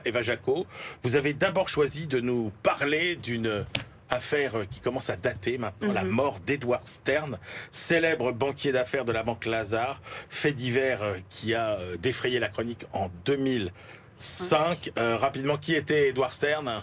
Eva Jaco, vous avez d'abord choisi de nous parler d'une affaire qui commence à dater maintenant, la mort d'Edward Stern, célèbre banquier d'affaires de la banque Lazare, fait divers qui a défrayé la chronique en 2005. Rapidement, qui était Edward Stern ?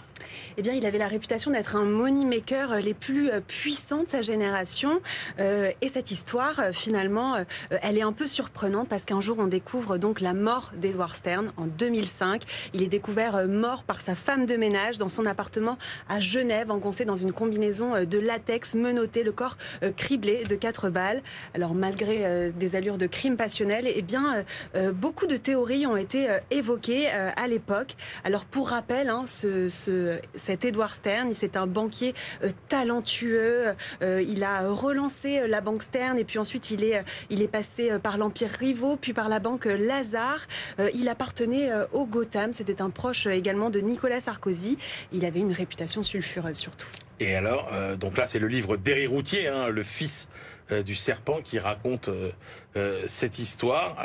Eh bien, il avait la réputation d'être un money maker les plus puissants de sa génération. Et cette histoire, finalement, elle est un peu surprenante parce qu'un jour, on découvre donc la mort d'Edward Stern en 2005. Il est découvert mort par sa femme de ménage dans son appartement à Genève, engoncé dans une combinaison de latex, menotté, le corps criblé de 4 balles. Alors, malgré des allures de crime passionnel, eh bien, beaucoup de théories ont été évoquées à l'époque. Alors, pour rappel, cet Edward Stern, c'est un banquier talentueux. Il a relancé la banque Stern et puis ensuite il est passé par l'Empire Rivaux, puis par la banque Lazare. Il appartenait au Gotham. C'était un proche également de Nicolas Sarkozy. Il avait une réputation sulfureuse surtout. Et alors, donc là, c'est le livre d'Éric Routhier, le fils du serpent, qui raconte cette histoire.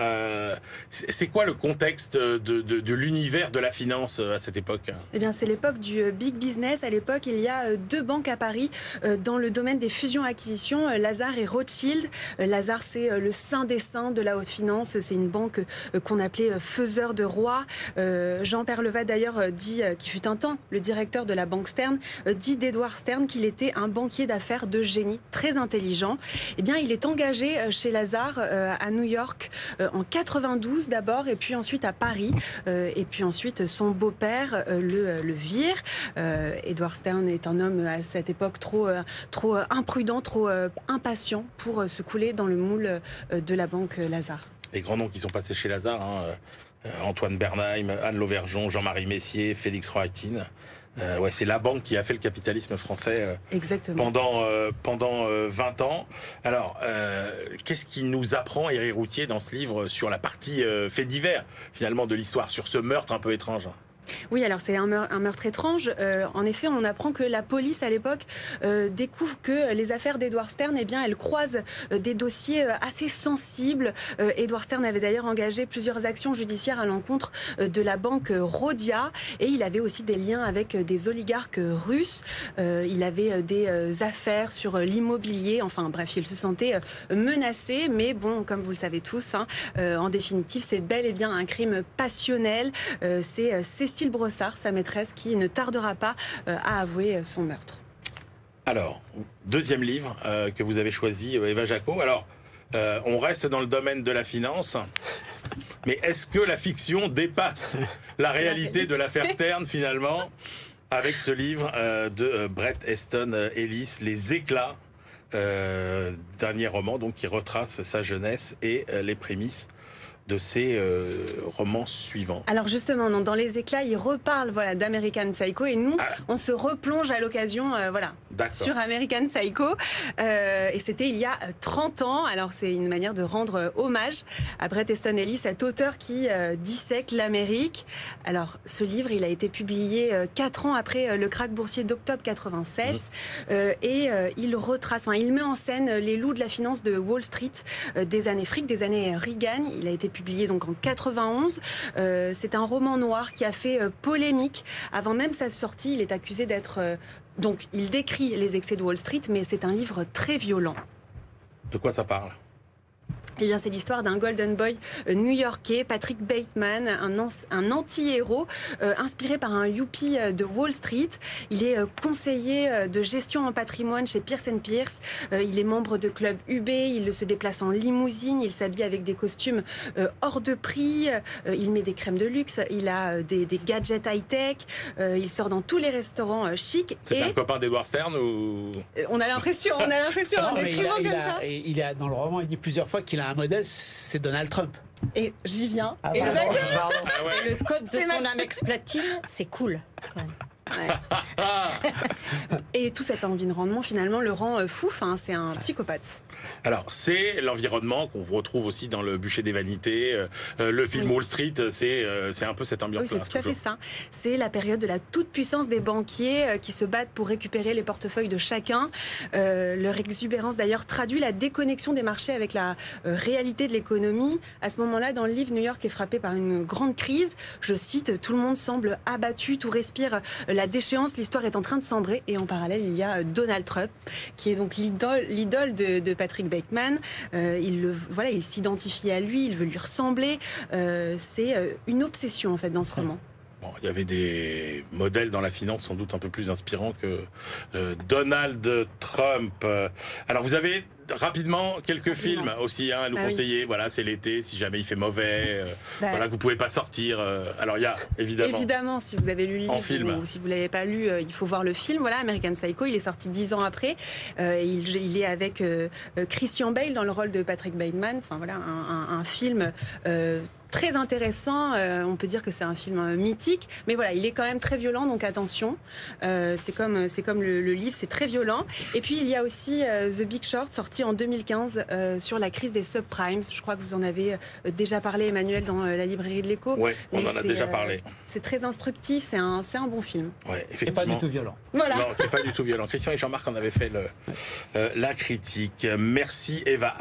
C'est quoi le contexte de l'univers de la finance à cette époque ? Eh bien, c'est l'époque du big business. À l'époque, il y a 2 banques à Paris dans le domaine des fusions-acquisitions, Lazare et Rothschild. Lazare, c'est le saint des saints de la haute finance. C'est une banque qu'on appelait faiseur de rois. Jean Perlevat, d'ailleurs, dit, qui fut un temps le directeur de la banque Stern, dit d'Edward Stern qu'il était un banquier d'affaires de génie, très intelligent. Eh bien, il est engagé chez Lazare à New York en 92 d'abord, et puis ensuite à Paris, et puis ensuite son beau-père le vire. Edward Stern est un homme à cette époque trop imprudent, trop impatient pour se couler dans le moule de la banque Lazare. Les grands noms qui sont passés chez Lazare, Antoine Bernheim, Anne Lauvergeon, Jean-Marie Messier, Félix Rohatyn. C'est la banque qui a fait le capitalisme français pendant 20 ans. Alors, qu'est-ce qui nous apprend Éric Routhier dans ce livre sur la partie fait divers, finalement, de l'histoire, sur ce meurtre un peu étrange ? Oui, alors c'est un meurtre étrange. En effet, on apprend que la police à l'époque découvre que les affaires d'Edward Stern, eh bien, elles croisent des dossiers assez sensibles. Edward Stern avait d'ailleurs engagé plusieurs actions judiciaires à l'encontre de la banque Rhodia, et il avait aussi des liens avec des oligarques russes. Il avait des affaires sur l'immobilier. Enfin, bref, il se sentait menacé. Mais bon, comme vous le savez tous, en définitive, c'est bel et bien un crime passionnel. C'est Cécile Brossard, sa maîtresse, qui ne tardera pas à avouer son meurtre. Alors, deuxième livre que vous avez choisi, Eva Jaco. Alors, on reste dans le domaine de la finance, mais est-ce que la fiction dépasse la réalité de l'affaire Stern, finalement, avec ce livre de Bret Easton Ellis, Les éclats, dernier roman donc, qui retrace sa jeunesse et les prémices de ses romans suivants. Alors justement, dans Les éclats, il reparle d'American Psycho, et nous, on se replonge à l'occasion sur American Psycho. Et c'était il y a 30 ans. Alors c'est une manière de rendre hommage à Bret Easton Ellis, cet auteur qui dissèque l'Amérique. Alors ce livre, il a été publié 4 ans après le krach boursier d'octobre 87. Et il retrace, il met en scène les loups de la finance de Wall Street des années fric, des années Reagan. Il a été publié donc en 91. C'est un roman noir qui a fait polémique. Avant même sa sortie, il est accusé d'être... donc, il décrit les excès de Wall Street, mais c'est un livre très violent. De quoi ça parle ? Eh bien, c'est l'histoire d'un golden boy new-yorkais, Patrick Bateman, un anti-héros inspiré par un youpi de Wall Street. Il est conseiller de gestion en patrimoine chez Pierce & Pierce. Il est membre de club UB, il se déplace en limousine, il s'habille avec des costumes hors de prix, il met des crèmes de luxe, il a des gadgets high-tech, il sort dans tous les restaurants chics. C'est un copain d'Edward Stern ou... On a l'impression, en écrivant comme ça. Il a, dans le roman, il dit plusieurs fois qu'il a un modèle, c'est Donald Trump. Et j'y viens. Et le code de son Amex Platine, c'est cool quand même. Ouais. Et tout cet envie de rendement, finalement, le rend fou. Enfin, c'est un psychopathe. Alors, c'est l'environnement qu'on retrouve aussi dans Le Bûcher des Vanités, le film Wall Street, c'est un peu cette ambiance-là. Oui, c'est tout à fait ça. C'est la période de la toute-puissance des banquiers qui se battent pour récupérer les portefeuilles de chacun. Leur exubérance, d'ailleurs, traduit la déconnexion des marchés avec la réalité de l'économie. À ce moment-là, dans le livre, New York est frappé par une grande crise. Je cite, « Tout le monde semble abattu, tout respire la déchéance, l'histoire est en train de sombrer. » Et en parallèle, il y a Donald Trump, qui est donc l'idole de Patrick Bateman. Il s'identifie à lui, il veut lui ressembler. C'est une obsession, en fait, dans ce roman. Bon, il y avait des modèles dans la finance sans doute un peu plus inspirants que Donald Trump. Alors, vous avez rapidement quelques films aussi à nous conseiller. Oui. Voilà, c'est l'été, si jamais il fait mauvais, voilà, que vous pouvez pas sortir. Alors, il y a évidemment, si vous avez lu le livre ou si vous l'avez pas lu, il faut voir le film. Voilà, American Psycho, il est sorti 10 ans après. Il est avec Christian Bale dans le rôle de Patrick Bateman. Enfin voilà, un film très intéressant, on peut dire que c'est un film mythique, mais voilà, il est quand même très violent, donc attention. C'est comme le livre, c'est très violent. Et puis il y a aussi The Big Short, sorti en 2015 sur la crise des subprimes. Je crois que vous en avez déjà parlé, Emmanuel, dans la librairie de l'Écho. Oui, on en a déjà parlé. C'est très instructif, c'est un bon film. Ouais, effectivement. Et pas du tout violent. Voilà. Non, c'est pas du tout violent. Christian et Jean-Marc en avaient fait la critique. Merci Eva.